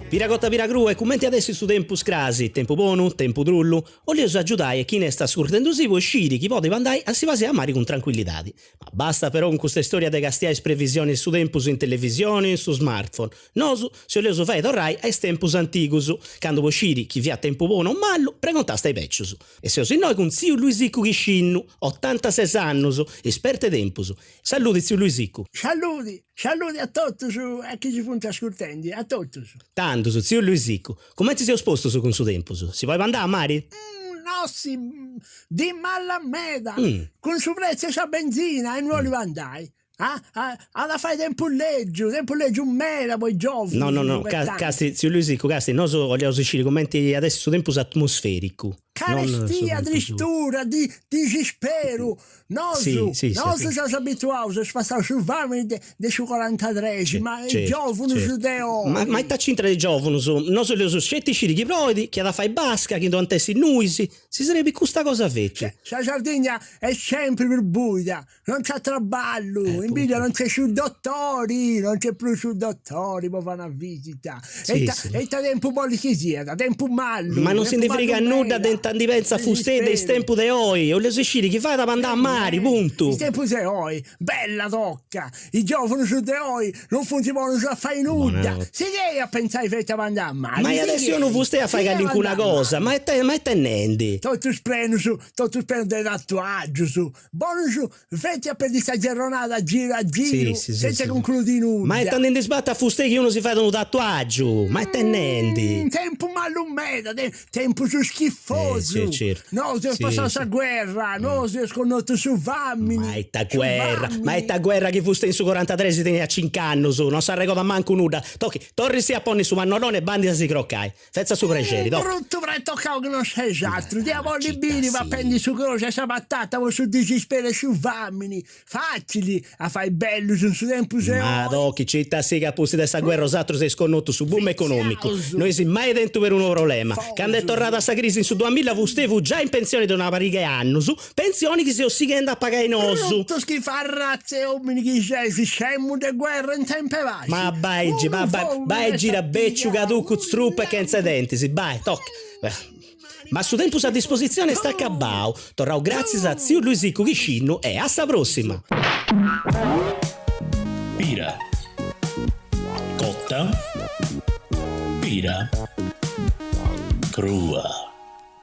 Piragotta piragru e commenti adesso su tempus crasi, tempo buono, tempo drullo, o li uso aggiudai e chi ne sta scurtendusivo e sciri chi poteva andare a si vasi a mari con tranquillità. Ma basta però con questa storia de castiais previsioni su tempus in televisione e su smartphone. Nosu, se li uso fai torrai a tempus anticus, quando può sciri chi vi ha tempo buono o mallo, pregontaste ai peccius. E se osi noi con zio Luisicu Chiscinnu, 86 anni, esperte tempus. Saluti zio Luisicu. Saluti a tutti a chi ci punta scurtendi, a tutti. Tanto su zio Luisicu, come ti sei esposto su con su tempus? Si può andare a mari? No, sì, di Mallameda, con su prezzo a benzina e non li andai. Alla fai tempulleggio un mera poi giovane. No, casti, zio Luisicu, casti, non so, voglio uscire commenti adesso su tempus atmosferico. Carestia, tristura, dispero. Nosu ci siamo abituati a passare su vami di 43, ma i giovani su deo. Ma è cintra di giovani, non so le scettici di chi providi, che da fai basca, che non tessi nuisi, si sarebbe questa cosa vecchia. La Sardegna è sempre per buia, non c'è traballo, in Bibbia non c'è su dottori, non c'è più su dottori, ma fanno a visita. E da tempo buono che sia, da tempo mallo. Ma non si ne frega nulla dentro di pensa fustede in tempo de oi, o le uscire chi fai da mandare a mari, punto. In tempo de oi, bella tocca, i giovani su de oi non funzionano a fare nulla. Si che a pensare fai da mandare a mari. Ma adesso io non fuste a fare nessuna cosa, ma è tenente. Tutto spreno del tatuaggio su, buono su, fai per questa giornata giro a giro, senza concludere nulla. Ma è tenente sbatta a fuste che uno si fa un tatuaggio, ma è tenente. Tempo malumeda, tempo su schifoso. Certo. No, si è passata la guerra, no, si è sconnato su Vammini. Ma è ta guerra che fuste in su 43 si teneva a 5 anni su, non si arregola manco nulla. Tocchi, torri si apponni su mannorone e bandi a si croccai. Senza su preceri, brutto pre toccavo che non sei esatto. Diamo i bini, ma prendi su croce, essa battata, ma su dispera su Vammini. Facili, a fai bello su tempo se. Ma tocchi, città sì che apposti da sta guerra osatro sei sconnato su boom economico. Noi si mai dentro per un problema. Quando è tornata sta crisi in su 2000 fustevo già in pensione da una pariga anno su pensioni che si ossigando a pagare in osso. Tutto schifo a razze uomini che sei si scemo de guerra in tempo vasi. Ma vai gira becciu caducco struppe che in sedenti si vai tocca. Ma su tempo a disposizione sta cabao. Torrao grazie a zio Luisicu Chiscinnu e alla prossima. Pira cotta, pira crua.